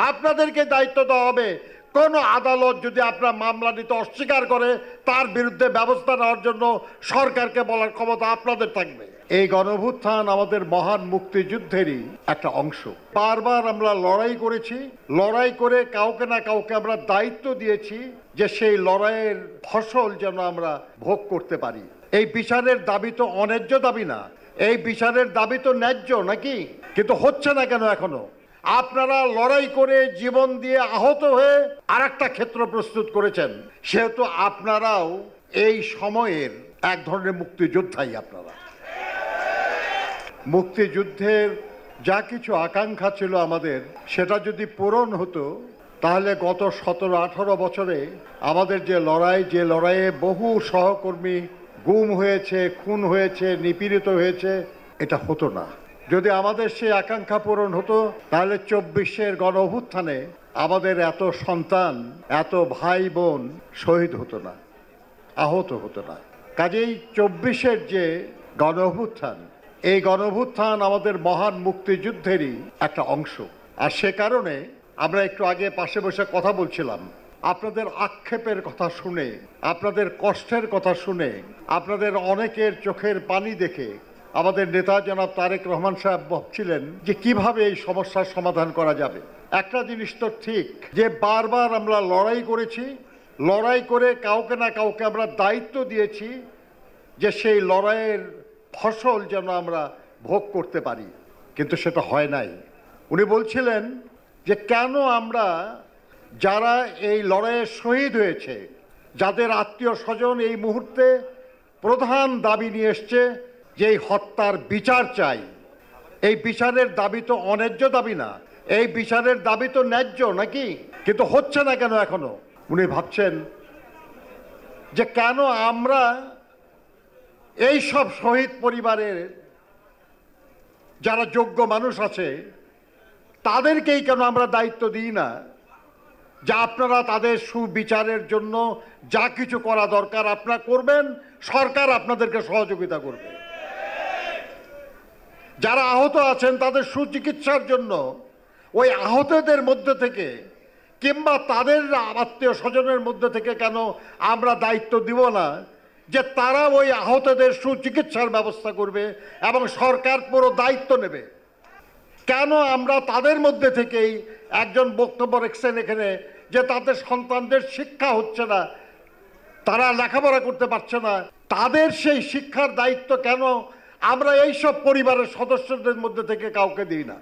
আপনাদেরকে দায়িত্ব দেওয়া হবে। কোনো আদালত যদি আপনার মামলা নিতে অস্বীকার করে তার বিরুদ্ধে ব্যবস্থা নেওয়ার জন্য সরকারকে বলার ক্ষমতা আপনাদের থাকবে। এই গণঅভ্যুত্থান আমাদের মহান মুক্তিযুদ্ধেরই একটা অংশ। বারবার আমরা লড়াই করেছি, লড়াই করে কাউকে না কাউকে আমরা দায়িত্ব দিয়েছি যে সেই লড়াইয়ের ফসল যেন আমরা ভোগ করতে পারি। এই বিচারের দাবি তো অন্যায্য দাবি না, এই বিচারের দাবি তো ন্যায্য নাকি? কিন্তু হচ্ছে না কেন এখনো? আপনারা লড়াই করে জীবন দিয়ে আহত হয়ে আরেকটা ক্ষেত্র প্রস্তুত করেছেন, সেহেতু আপনারাও এই সময়ের এক ধরনের মুক্তিযোদ্ধাই। আপনারা মুক্তিযুদ্ধের যা কিছু আকাঙ্ক্ষা ছিল আমাদের, সেটা যদি পূরণ হতো তাহলে গত 17-18 বছরে আমাদের যে লড়াইয়ে বহু সহকর্মী গুম হয়েছে, খুন হয়েছে, নিপীড়িত হয়েছে, এটা হতো না। যদি আমাদের সেই আকাঙ্ক্ষা পূরণ হতো তাহলে 24-এর গণঅভ্যুত্থানে আমাদের এত সন্তান, এত ভাই বোন শহীদ হতো না, আহত হতো না। কাজেই 24-এর যে গণঅভ্যুত্থান, এই গণঅভ্যুত্থান আমাদের মহান মুক্তিযুদ্ধেরই একটা অংশ। আর সে কারণে আমরা একটু আগে পাশে বসে কথা বলছিলাম, আপনাদের আক্ষেপের কথা শুনে, আপনাদের কষ্টের কথা শুনে, আপনাদের অনেকের চোখের পানি দেখে আমাদের নেতা জনাব তারেক রহমান সাহেব ভাবছিলেন যে কিভাবে এই সমস্যার সমাধান করা যাবে। একটা জিনিস তো ঠিক যে বারবার আমরা লড়াই করেছি, লড়াই করে কাউকে না কাউকে আমরা দায়িত্ব দিয়েছি যে সেই লড়াইয়ের ফসল যেন আমরা ভোগ করতে পারি, কিন্তু সেটা হয় নাই। উনি বলছিলেন যে কেন আমরা যারা এই লড়াইয়ে শহীদ হয়েছে, যাদের আত্মীয় স্বজন এই মুহূর্তে প্রধান দাবি নিয়ে এসছে যে এই হত্যার বিচার চাই, এই বিচারের দাবি তো অন্যায্য দাবি না, এই বিচারের দাবি তো ন্যায্য নাকি? কিন্তু হচ্ছে না কেন এখনো? উনি ভাবছেন যে কেন আমরা এই সব শহীদ পরিবারের যারা যোগ্য মানুষ আছে তাদেরকেই কেন আমরা দায়িত্ব দিই না যে আপনারা তাদের সুবিচারের জন্য যা কিছু করা দরকার আপনারা করবেন, সরকার আপনাদেরকে সহযোগিতা করবে। যারা আহত আছেন তাদের সুচিকিৎসার জন্য ওই আহতদের মধ্যে থেকে কিংবা তাদের আত্মীয় স্বজনের মধ্যে থেকে কেন আমরা দায়িত্ব দিব না যে তারা ওই আহতদের সুচিকিৎসার ব্যবস্থা করবে এবং সরকার পুরো দায়িত্ব নেবে? কেন আমরা তাদের মধ্যে থেকেই একজন বক্তব্য রেখেছেন এখানে যে তাদের সন্তানদের শিক্ষা হচ্ছে না, তারা লেখাপড়া করতে পারছে না, তাদের সেই শিক্ষার দায়িত্ব কেন আমরা এই সব পরিবারের সদস্যদের মধ্যে থেকে কাউকে দিই না?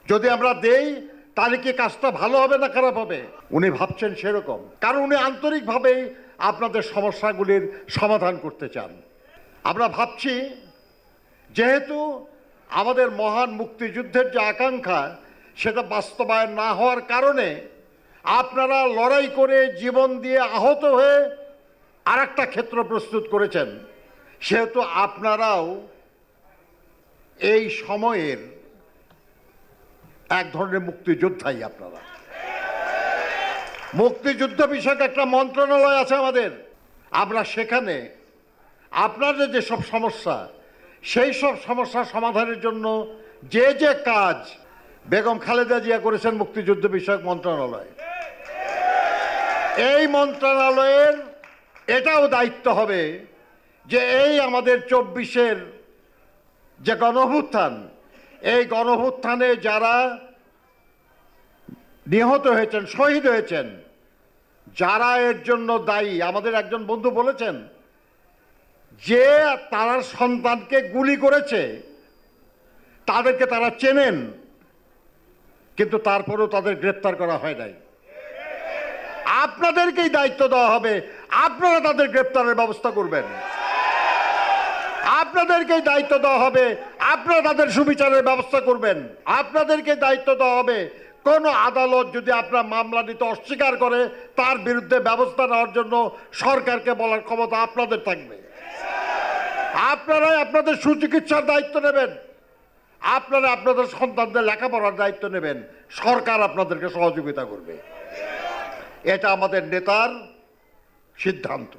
যদি আমরা দেই তাহলে কি কাজটা ভালো হবে না খারাপ হবে? উনি ভাবছেন সেরকম, কারণ উনি আন্তরিকভাবেই আপনাদের সমস্যাগুলির সমাধান করতে চান। আমরা ভাবছি যেহেতু আমাদের মহান মুক্তিযুদ্ধের যে আকাঙ্ক্ষা সেটা বাস্তবায়ন না হওয়ার কারণে আপনারা লড়াই করে জীবন দিয়ে আহত হয়ে আরেকটা ক্ষেত্র প্রস্তুত করেছেন, সেহেতু আপনারাও এই সময়ের এক ধরনের মুক্তিযোদ্ধাই। আপনারা মুক্তিযুদ্ধ বিষয়ক একটা মন্ত্রণালয় আছে আমাদের, আমরা সেখানে আপনাদের যেসব সমস্যা সেই সব সমস্যা সমাধানের জন্য যে যে কাজ বেগম খালেদা জিয়া করেছেন মুক্তিযুদ্ধ বিষয়ক মন্ত্রণালয়, এই মন্ত্রণালয়ের এটাও দায়িত্ব হবে যে এই আমাদের 24-এর যে গণঅভ্যুত্থান, এই গণঅভ্যুত্থানে যারা নিহত হয়েছেন, শহীদ হয়েছেন, যারা এর জন্য দায়ী, আমাদের একজন বন্ধু বলেছেন যে তারা সন্তানকে গুলি করেছে তাদেরকে তারা চেনেন, কিন্তু তারপরেও তাদের গ্রেপ্তার করা হয় নাই। আপনাদেরকেই দায়িত্ব দেওয়া হবে, আপনারা তাদের গ্রেপ্তারের ব্যবস্থা করবেন। আপনাদেরকেই দায়িত্ব দেওয়া হবে, আপনারা তাদের সুবিচারের ব্যবস্থা করবেন। আপনাদেরকে দায়িত্ব দেওয়া হবে, কোন আদালত যদি আপনার মামলা নিতে অস্বীকার করে তার বিরুদ্ধে ব্যবস্থা নেওয়ার জন্য সরকারকে বলার ক্ষমতা আপনাদের থাকবে। আপনারাই আপনাদের সুচিকিৎসার দায়িত্ব নেবেন, আপনারা আপনাদের সন্তানদের লেখাপড়ার দায়িত্ব নেবেন, সরকার আপনাদেরকে সহযোগিতা করবে। এটা আমাদের নেতার সিদ্ধান্ত।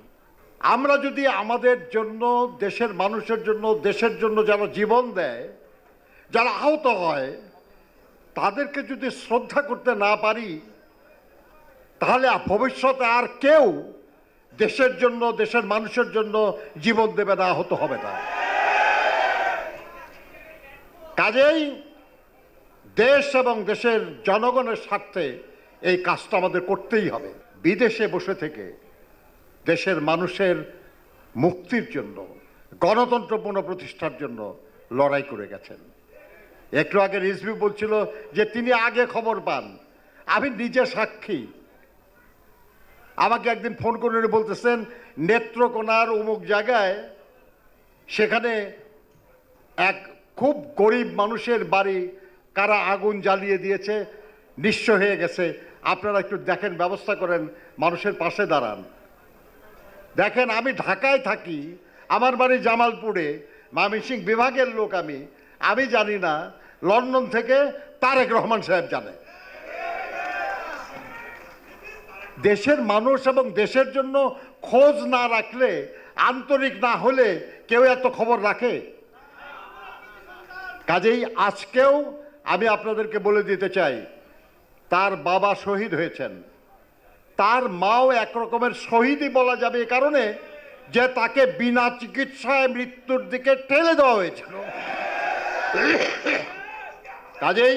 আমরা যদি আমাদের জন্য, দেশের মানুষের জন্য, দেশের জন্য যারা জীবন দেয়, যারা আহত হয়, তাদেরকে যদি শ্রদ্ধা করতে না পারি তাহলে ভবিষ্যতে আর কেউ দেশের জন্য দেশের মানুষের জন্য জীবন দেবে না, আহত হবে না। কাজেই দেশ এবং দেশের জনগণের স্বার্থে এই কাজটা আমাদের করতেই হবে। বিদেশে বসে থেকে দেশের মানুষের মুক্তির জন্য, গণতন্ত্র পুনঃপ্রতিষ্ঠার জন্য লড়াই করে গেছেন। একটু আগে রিজভী বলছিল যে তিনি আগে খবর পান। আমি নিজে সাক্ষী। আমাকে একদিন ফোন করে বলতেছেন নেত্রকোনার অমুক জায়গায় সেখানে এক খুব গরিব মানুষের বাড়ি কারা আগুন জ্বালিয়ে দিয়েছে, নিঃস্ব হয়ে গেছে, আপনারা একটু দেখেন, ব্যবস্থা করেন, মানুষের পাশে দাঁড়ান। দেখেন, আমি ঢাকায় থাকি, আমার বাড়ি জামালপুরে, ময়মনসিংহ বিভাগের লোক, আমি জানি না, লন্ডন থেকে তারেক রহমান সাহেব জানে। দেশের মানুষ এবং দেশের জন্য খোঁজ না রাখলে, আন্তরিক না হলে কেউ এত খবর রাখে? কাজেই আজকেও আমি আপনাদেরকে বলে দিতে চাই, তার বাবা শহীদ হয়েছেন, তার মাও একরকমের শহীদই বলা যাবে, এ কারণে যে তাকে বিনা চিকিৎসায় মৃত্যুর দিকে ঠেলে দেওয়া হয়েছিল। কাজেই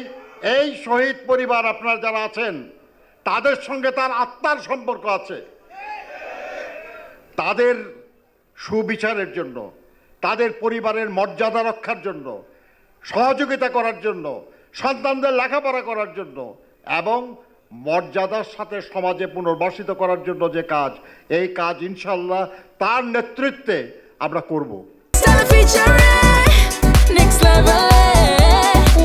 এই শহীদ পরিবার আপনারা যারা আছেন, তাদের সঙ্গে তার আত্মার সম্পর্ক আছে। তাদের সুবিচারের জন্য, তাদের পরিবারের মর্যাদা রক্ষার জন্য, সহযোগিতা করার জন্য, সন্তানদের লেখাপড়া করার জন্য এবং মর্যাদার সাথে সমাজে পুনর্বাসিত করার জন্য যে কাজ, এই কাজ ইনশাল্লাহ তার নেতৃত্বে আমরা করব। Next level,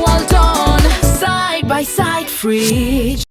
well done, side by side, free.